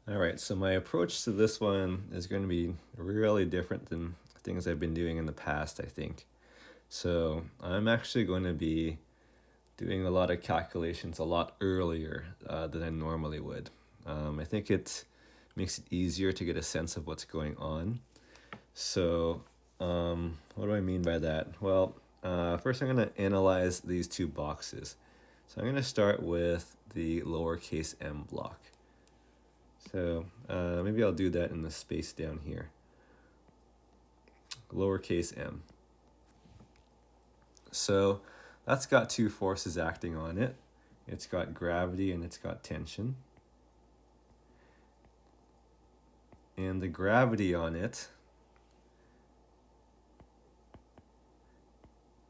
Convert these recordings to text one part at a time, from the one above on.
All right, so my approach to this one is going to be really different than things I've been doing in the past, I think. So I'm actually going to be doing a lot of calculations a lot earlier than I normally would. I think it makes it easier to get a sense of what's going on. So, what do I mean by that? Well, first I'm going to analyze these two boxes. So I'm going to start with the lowercase m block. So maybe I'll do that in the space down here. Lowercase m. So that's got two forces acting on it. It's got gravity and it's got tension. And the gravity on it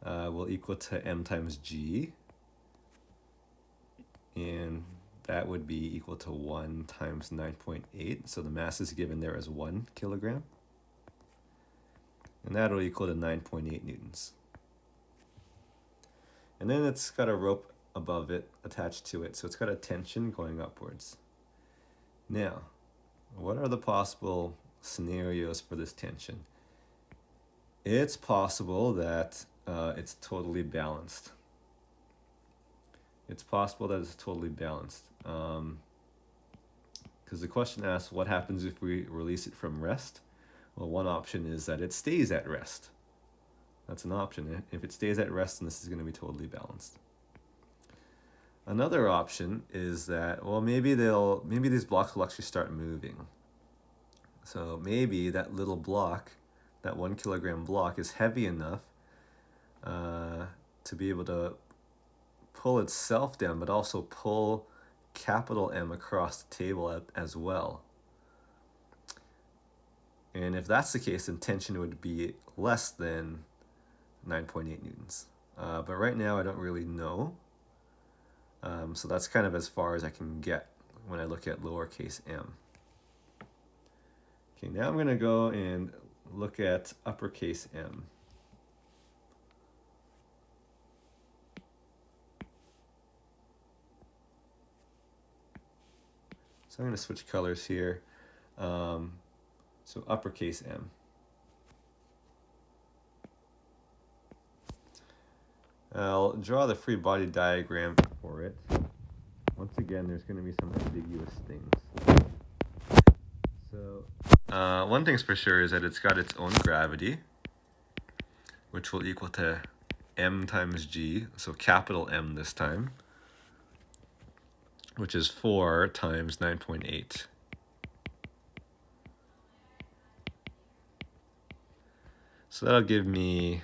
will equal to m times g. And that would be equal to 1 times 9.8. So the mass is given there as 1 kilogram. And that'll equal to 9.8 newtons. And then it's got a rope above it attached to it, so it's got a tension going upwards. Now, what are the possible scenarios for this tension? It's possible that it's totally balanced. It's possible that it's totally balanced. Because the question asks, what happens if we release it from rest? Well, one option is that it stays at rest. That's an option. If it stays at rest, then this is going to be totally balanced. Another option is that, well, maybe these blocks will actually start moving. So maybe that little block, that 1 kilogram block, is heavy enough to be able to pull itself down, but also pull capital M across the table as well. And if that's the case, then tension would be less than 9.8 newtons. But right now I don't really know. So that's kind of as far as I can get when I look at lowercase m. Okay, now I'm going to go and look at uppercase m. So I'm going to switch colors here. So uppercase m. I'll draw the free body diagram for it. Once again, there's going to be some ambiguous things. So one thing's for sure is that it's got its own gravity, which will equal to m times g, so capital M this time, which is 4 times 9.8. So that'll give me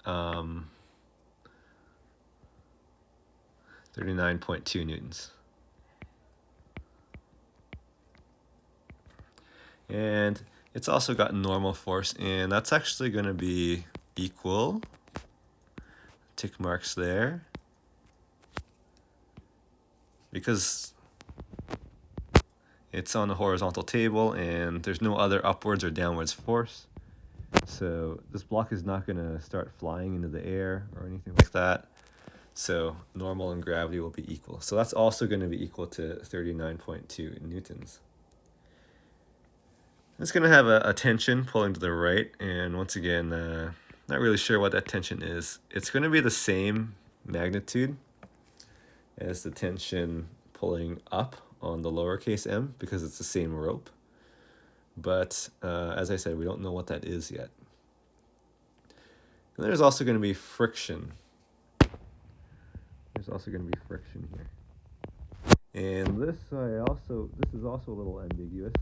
39.2 newtons. And it's also got normal force, and that's actually going to be equal, tick marks there, because it's on a horizontal table and there's no other upwards or downwards force. So this block is not going to start flying into the air or anything like that. So normal and gravity will be equal. So that's also going to be equal to 39.2 newtons. It's going to have a tension pulling to the right, and once again, not really sure what that tension is. It's going to be the same magnitude as the tension pulling up on the lowercase m because it's the same rope. But as I said, we don't know what that is yet. And there's also going to be friction. There's also going to be friction here. And this is also a little ambiguous.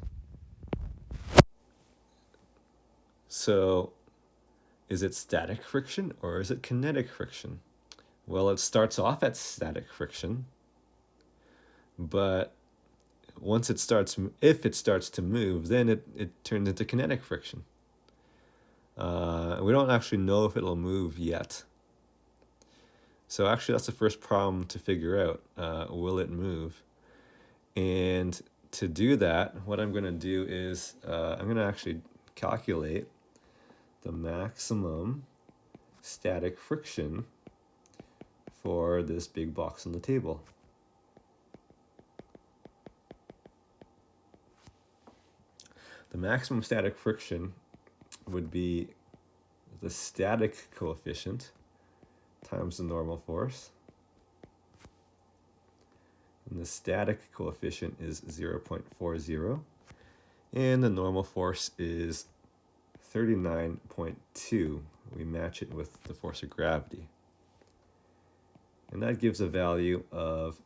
So is it static friction or is it kinetic friction? Well, it starts off at static friction, but if it starts to move, then it turns into kinetic friction. We don't actually know if it'll move yet. So actually that's the first problem to figure out. Will it move? And to do that, what I'm going to do is I'm going to actually calculate the maximum static friction for this big box on the table. the maximum static friction would be the static coefficient times the normal force. And the static coefficient is 0.40. And the normal force is 39.2. We match it with the force of gravity. And that gives a value of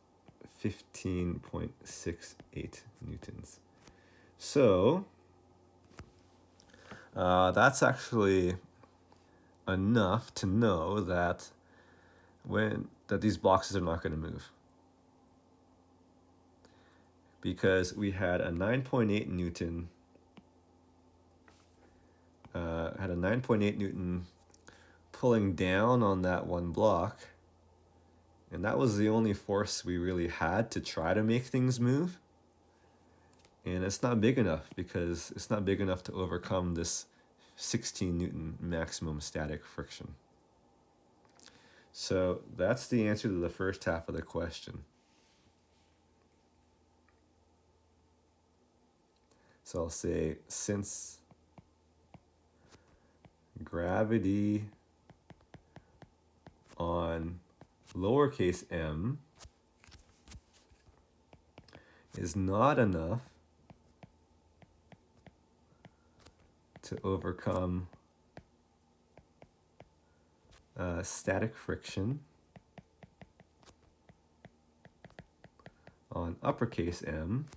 15.68 newtons. So that's actually enough to know that these boxes are not going to move, because we had a 9.8 Newton pulling down on that one block, and that was the only force we really had to try to make things move. And it's not big enough, because it's not big enough to overcome this 16 Newton maximum static friction. So that's the answer to the first half of the question. So I'll say, since gravity on lowercase m is not enough to overcome static friction on uppercase M,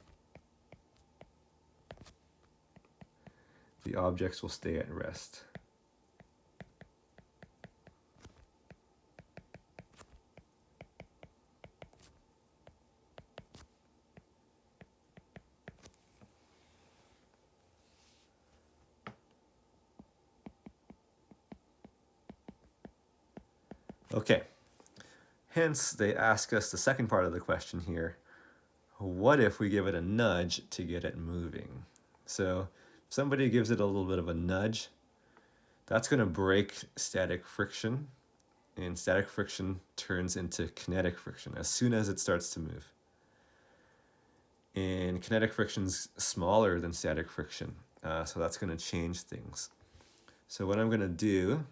the objects will stay at rest. Okay, hence they ask us the second part of the question here, what if we give it a nudge to get it moving? So if somebody gives it a little bit of a nudge, that's going to break static friction, and static friction turns into kinetic friction as soon as it starts to move. And kinetic friction's smaller than static friction, so that's going to change things. So what I'm going to do,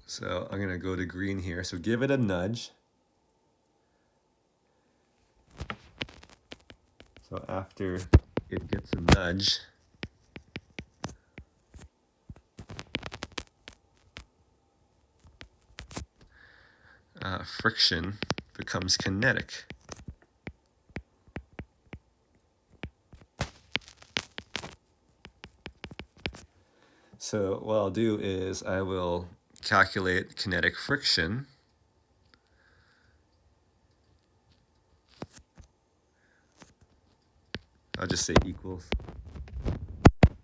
so I'm going to go to green here. So give it a nudge. So after it gets a nudge, friction becomes kinetic. So what I'll do is I will calculate kinetic friction. I'll just say equals.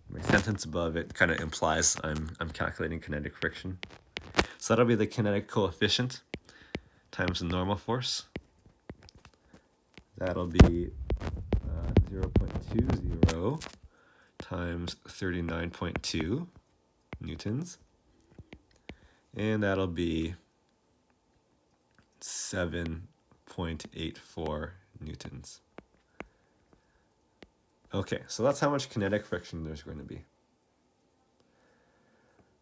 My sentence above it kind of implies I'm calculating kinetic friction. So that'll be the kinetic coefficient times the normal force. That'll be 0.20 times 39.2 newtons. And that'll be 7.84 newtons. Okay, so that's how much kinetic friction there's going to be.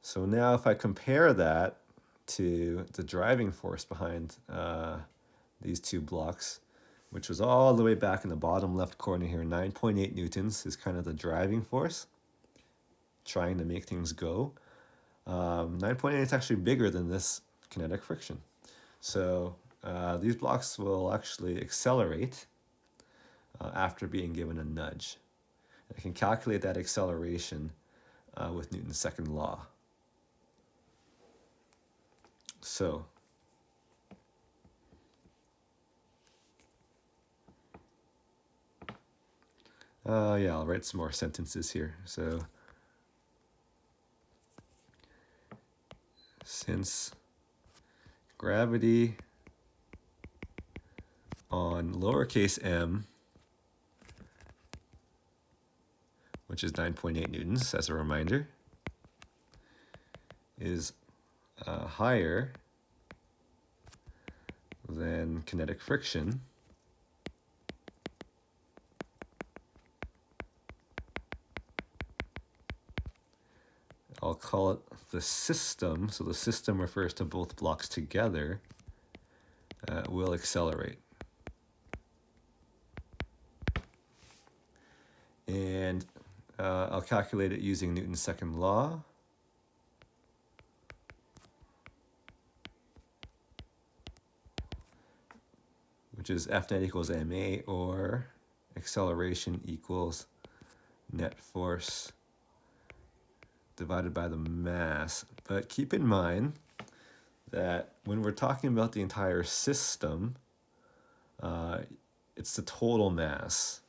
So now if I compare that to the driving force behind these two blocks, which was all the way back in the bottom left corner here, 9.8 newtons is kind of the driving force, trying to make things go. 9.8 is actually bigger than this kinetic friction. So these blocks will actually accelerate after being given a nudge. I can calculate that acceleration with Newton's second law. So yeah, I'll write some more sentences here. So since gravity on lowercase m, which is 9.8 newtons as a reminder, is higher than kinetic friction, call it the system, so the system refers to both blocks together, will accelerate. And I'll calculate it using Newton's second law. Which is F net equals ma, or acceleration equals net force divided by the mass. But keep in mind that when we're talking about the entire system, it's the total mass,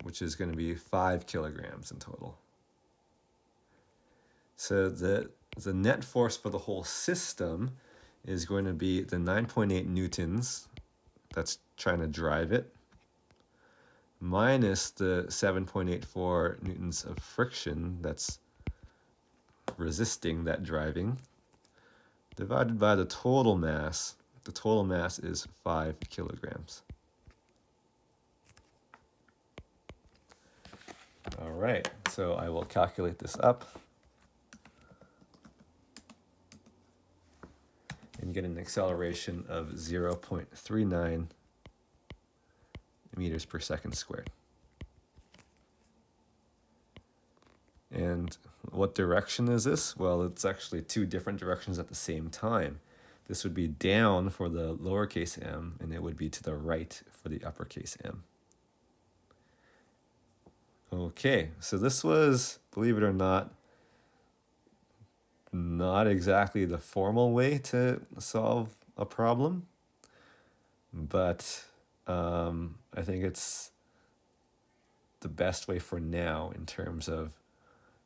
which is going to be 5 kilograms in total. So the net force for the whole system is going to be the 9.8 newtons that's trying to drive it, minus the 7.84 newtons of friction that's resisting that driving, divided by the total mass. The total mass is 5 kilograms. All right, so I will calculate this up and get an acceleration of 0.39 meters per second squared. And what direction is this? Well, it's actually two different directions at the same time. This would be down for the lowercase m, and it would be to the right for the uppercase m. Okay, so this was, believe it or not exactly the formal way to solve a problem, but I think it's the best way for now in terms of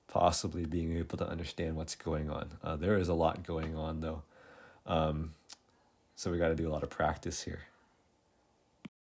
possibly being able to understand what's going on. There is a lot going on though, so we got to do a lot of practice here.